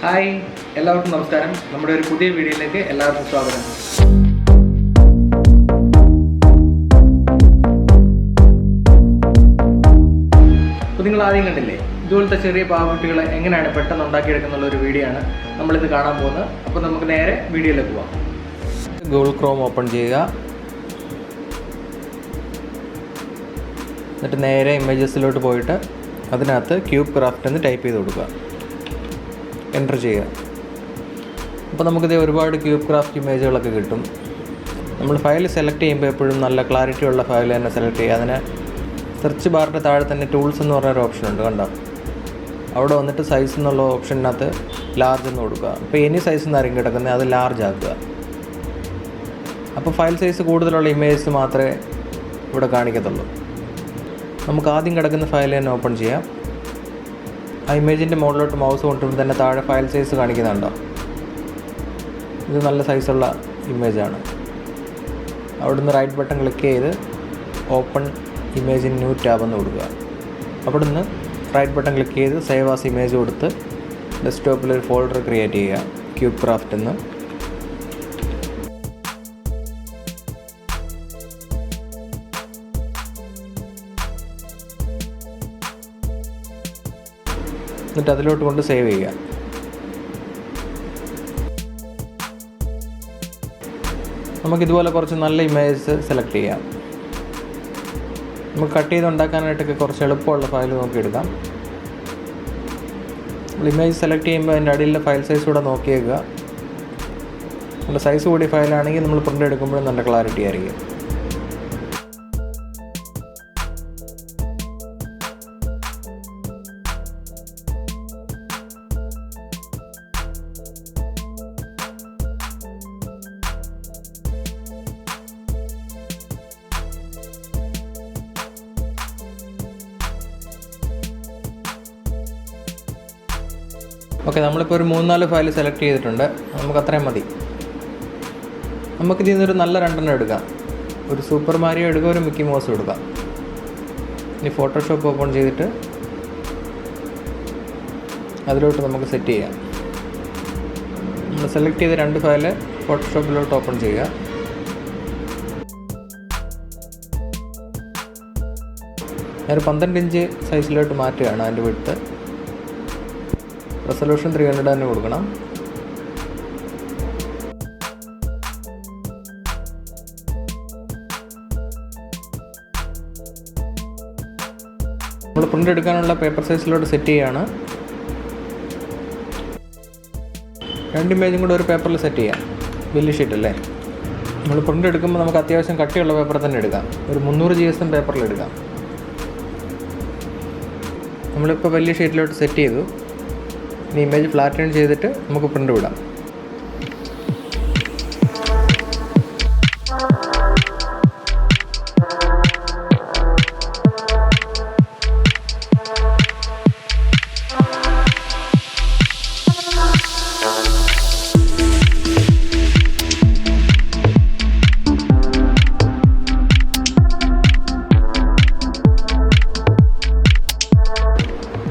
Hi, എല്ലാവർക്കും നമസ്കാരം. നമ്മുടെ ഒരു പുതിയ വീഡിയോയിലേക്ക് എല്ലാവർക്കും സ്വാഗതം. അപ്പോൾ നിങ്ങൾ ആദ്യം കണ്ടില്ലേ, ഇതുപോലത്തെ ചെറിയ പാവക്കുട്ടികളെ എങ്ങനെയാണ് പെട്ടെന്ന് ഉണ്ടാക്കിയെടുക്കുന്നുള്ള ഒരു വീഡിയോ ആണ് നമ്മളിത് കാണാൻ പോകുന്നത്. അപ്പോൾ നമുക്ക് നേരെ വീഡിയോയിലേക്ക് പോകാം. ഗൂഗിൾ ക്രോം ഓപ്പൺ ചെയ്യുക. എന്നിട്ട് നേരെ ഇമേജസിലോട്ട് പോയിട്ട് അതിനകത്ത് ക്യൂബ് ക്രാഫ്റ്റ് എന്ന് ടൈപ്പ് ചെയ്ത് കൊടുക്കുക. എൻ്റർ ചെയ്യുക. അപ്പോൾ നമുക്കിത് ഒരുപാട് ക്യൂബ് ക്രാഫ്റ്റ് ഇമേജുകളൊക്കെ കിട്ടും. നമ്മൾ ഫയൽ സെലക്ട് ചെയ്യുമ്പോൾ എപ്പോഴും നല്ല ക്ലാരിറ്റി ഉള്ള ഫയൽ തന്നെ സെലക്ട് ചെയ്യുക. അതിന് സെർച്ച് ബാറിൻ്റെ താഴെ തന്നെ ടൂൾസ് എന്ന് പറഞ്ഞൊരു ഓപ്ഷൻ ഉണ്ട്, കണ്ടോ? അവിടെ വന്നിട്ട് സൈസ് എന്നുള്ള ഓപ്ഷനകത്ത് ലാർജ് എന്ന് കൊടുക്കുക. അപ്പോൾ എനി സൈസ് എന്നായിരിക്കും കിടക്കുന്നത്, അത് ലാർജ് ആക്കുക. അപ്പോൾ ഫയൽ സൈസ് കൂടുതലുള്ള ഇമേജസ് മാത്രമേ ഇവിടെ കാണിക്കത്തുള്ളൂ. നമുക്ക് ആദ്യം കിടക്കുന്ന ഫയൽ തന്നെ ഓപ്പൺ ചെയ്യാം. ആ ഇമേജിൻ്റെ മുകളിലോട്ട് മൗസ് കൊണ്ടുവരുമ്പോൾ തന്നെ താഴെ ഫയൽ സൈസ് കാണിക്കുന്നുണ്ടോ? ഇത് നല്ല സൈസുള്ള ഇമേജാണ്. അവിടുന്ന് റൈറ്റ് ബട്ടൺ ക്ലിക്ക് ചെയ്ത് open image in new tab എന്ന് കൊടുക്കുക. അവിടുന്ന് റൈറ്റ് ബട്ടൺ ക്ലിക്ക് ചെയ്ത് സേവ് ആസ് ഇമേജ് കൊടുത്ത് ഡെസ്ക്ടോപ്പിൽ ഒരു ഫോൾഡർ ക്രിയേറ്റ് ചെയ്യുക, ക്യൂബ് ക്രാഫ്റ്റ് എന്ന്. എന്നിട്ട് അതിലോട്ട് കൊണ്ട് സേവ് ചെയ്യുക. നമുക്കിതുപോലെ കുറച്ച് നല്ല ഇമേജസ് സെലക്ട് ചെയ്യാം. നമുക്ക് കട്ട് ചെയ്ത് ഉണ്ടാക്കാനായിട്ടൊക്കെ കുറച്ച് എളുപ്പമുള്ള ഫയൽ നോക്കിയെടുക്കാം. നമ്മൾ ഇമേജ് സെലക്ട് ചെയ്യുമ്പോൾ അതിൻ്റെ അടിയിലെ ഫയൽ സൈസ് കൂടെ നോക്കിയേക്കുക. നല്ല സൈസ് കൂടിയ ഫയലാണെങ്കിൽ നമ്മൾ പ്രിൻ്റ് എടുക്കുമ്പോഴും നല്ല ക്ലാരിറ്റി ആയിരിക്കും. ഓക്കെ, നമ്മളിപ്പോൾ ഒരു 3-4 ഫയൽ സെലക്ട് ചെയ്തിട്ടുണ്ട്. നമുക്ക് അത്രയും മതി. നമുക്കിതിൽ നിന്നൊരു നല്ല 2 എടുക്കാം. ഒരു സൂപ്പർ മാരിയോ എടുക്കുക, ഒരു മിക്കി മൗസും എടുക്കാം. ഇനി ഫോട്ടോഷോപ്പ് ഓപ്പൺ ചെയ്തിട്ട് അതിലോട്ട് നമുക്ക് സെറ്റ് ചെയ്യാം. നമ്മൾ സെലക്ട് ചെയ്ത 2 ഫയൽ ഫോട്ടോഷോപ്പിലോട്ട് ഓപ്പൺ ചെയ്യുക. ഞാനൊരു 12 ഇഞ്ച് സൈസിലോട്ട് മാറ്റുകയാണ്. അതിൻ്റെ വിഡ്ത്ത് റെസൊല്യൂഷൻ 300 തന്നെ കൊടുക്കണം. നമ്മൾ പ്രിൻ്റ് എടുക്കാനുള്ള പേപ്പർ സൈസിലോട്ട് സെറ്റ് ചെയ്യുകയാണ്. 2 ഇമേജും കൂടെ ഒരു പേപ്പറിൽ സെറ്റ് ചെയ്യാം. വലിയ ഷീറ്റ് അല്ലേ? നമ്മൾ പ്രിൻ്റ് എടുക്കുമ്പോൾ നമുക്ക് അത്യാവശ്യം കട്ടിയുള്ള പേപ്പർ തന്നെ എടുക്കാം. ഒരു 300 GSM പേപ്പറിൽ എടുക്കാം. നമ്മളിപ്പോൾ വലിയ ഷീറ്റിലോട്ട് സെറ്റ് ചെയ്തു. ഇനി ഇമേജ് ഫ്ലാറ്റൺ ചെയ്തിട്ട് നമുക്ക് പ്രിൻ്റ് വിടാം.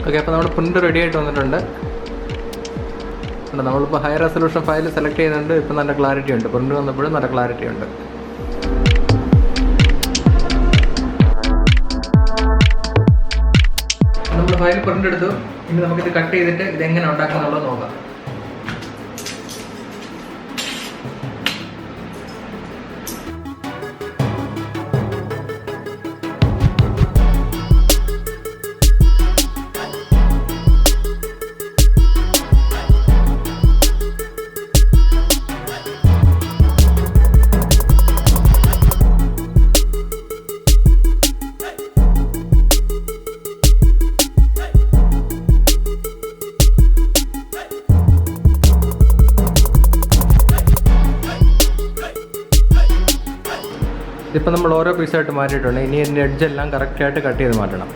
ഓക്കെ, അപ്പോൾ നമ്മുടെ പ്രിൻ്റ് റെഡി ആയിട്ട് വന്നിട്ടുണ്ട്. നമ്മളിപ്പോൾ ഹൈ റെസൊല്യൂഷൻ ഫയൽ സെലക്ട് ചെയ്യുന്നുണ്ട്. ഇപ്പോൾ നല്ല ക്ലാരിറ്റി ഉണ്ട്. പ്രിൻ്റ് വന്നപ്പോഴും നല്ല ക്ലാരിറ്റി ഉണ്ട്. നമ്മൾ ഫയൽ പ്രിൻ്റ് എടുത്തു. ഇനി നമുക്കിത് കട്ട് ചെയ്തിട്ട് ഇതെങ്ങനെ ഉണ്ടാക്കാന്നുള്ളത് നോക്കാം. ഇതിപ്പോൾ നമ്മൾ ഓരോ പീസായിട്ട് മാറ്റിയിട്ടുണ്ട്. ഇനി ഇതിൻ്റെ എഡ്ജെല്ലാം കറക്റ്റായിട്ട് കട്ട് ചെയ്ത് മാറ്റണം.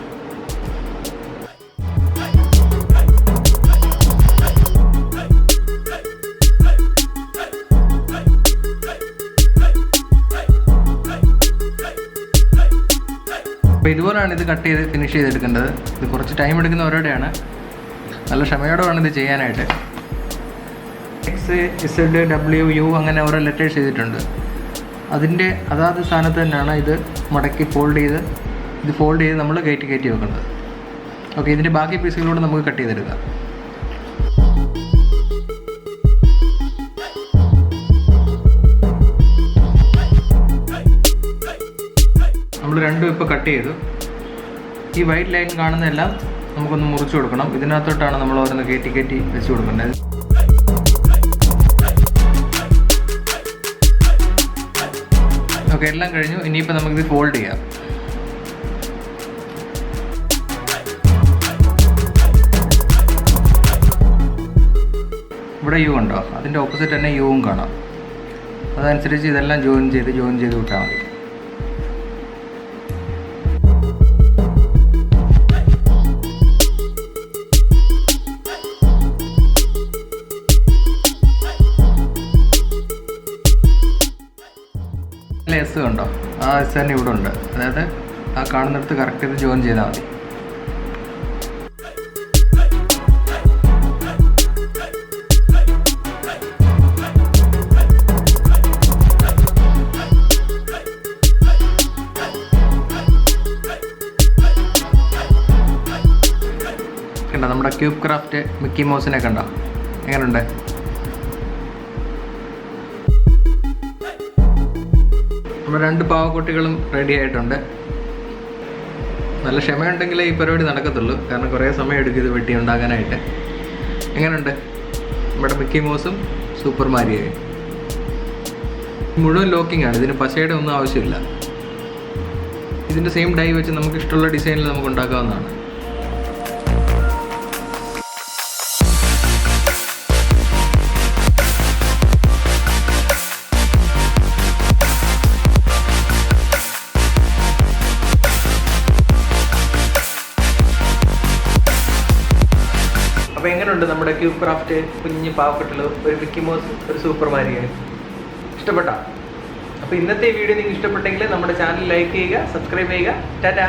അപ്പോൾ ഇതുപോലെയാണ് ഇത് കട്ട് ചെയ്ത് ഫിനിഷ് ചെയ്തെടുക്കേണ്ടത്. ഇത് കുറച്ച് ടൈം എടുക്കുന്ന ഓരോടെയാണ്. നല്ല ക്ഷമയോടെ വേണം ഇത് ചെയ്യാനായിട്ട്. XZW അങ്ങനെ ഓരോ ലെറ്റേഴ്സ് ചെയ്തിട്ടുണ്ട്. അതിൻ്റെ അതാത് സ്ഥാനത്ത് തന്നെയാണ് ഇത് മടക്കി ഫോൾഡ് ചെയ്ത് നമ്മൾ കയറ്റി വെക്കുന്നത്. ഓക്കെ, ഇതിൻ്റെ ബാക്കി പീസുകളോട് നമുക്ക് കട്ട് ചെയ്തെടുക്കാം. നമ്മൾ രണ്ടും ഇപ്പോൾ കട്ട് ചെയ്തു. ഈ വൈറ്റ് ലൈൻ കാണുന്നതെല്ലാം നമുക്കൊന്ന് മുറിച്ച് കൊടുക്കണം. ഇതിനകത്തോട്ടാണ് നമ്മൾ ഓരോന്ന് കയറ്റി വെച്ച് കൊടുക്കേണ്ടത്. ഓക്കെ, എല്ലാം കഴിഞ്ഞു. ഇനിയിപ്പോൾ നമുക്കിത് ഫോൾഡ് ചെയ്യാം. ഇവിടെ യു ഉണ്ടോ? അതിൻ്റെ ഓപ്പോസിറ്റ് തന്നെ യുവും കാണാം. അതനുസരിച്ച് ഇതെല്ലാം ജോയിൻ ചെയ്ത് വിട്ടാൽ മതി. എസ് കണ്ടോ? ആ എസ് തന്നെ ഇവിടെ ഉണ്ട്. അതായത് ആ കാണുന്നിടത്ത് കറക്റ്റ് ചെയ്ത് ജോയിൻ ചെയ്താൽ മതി. കണ്ടോ നമ്മുടെ ക്യൂബ് ക്രാഫ്റ്റ് മിക്കി മൗസിനെ കണ്ടോ? എങ്ങനെയുണ്ട്? നമ്മുടെ 2 പാവക്കുട്ടികളും റെഡി ആയിട്ടുണ്ട്. നല്ല ക്ഷമയുണ്ടെങ്കിലേ ഈ പരിപാടി നടക്കത്തുള്ളൂ. കാരണം കുറേ സമയം എടുക്കും ഇത് വെട്ടി ഉണ്ടാക്കാനായിട്ട്. എങ്ങനെയുണ്ട് നമ്മുടെ മിക്കി മൗസും സൂപ്പർ മാരിയോയും? മുഴുവൻ ലോക്കിംഗ് ആണ്. ഇതിന് പശയുടെ ഒന്നും ആവശ്യമില്ല. ഇതിൻ്റെ സെയിം ഡൈ വെച്ച് നമുക്ക് ഇഷ്ടമുള്ള ഡിസൈനിൽ നമുക്ക് ഉണ്ടാക്കാവുന്നതാണ്. അപ്പോൾ എങ്ങനെയുണ്ട് നമ്മുടെ ക്യൂബ് ക്രാഫ്റ്റ്? കുഞ്ഞ് പാവപ്പെട്ടുള്ളൂ, ഒരു മിക്കി മൗസ്, ഒരു സൂപ്പർ മാരിയോ. ഇഷ്ടപ്പെട്ടോ? അപ്പോൾ ഇന്നത്തെ വീഡിയോ നിങ്ങൾക്ക് ഇഷ്ടപ്പെട്ടെങ്കിൽ നമ്മുടെ ചാനൽ ലൈക്ക് ചെയ്യുക, സബ്സ്ക്രൈബ് ചെയ്യുക. ടാറ്റാ.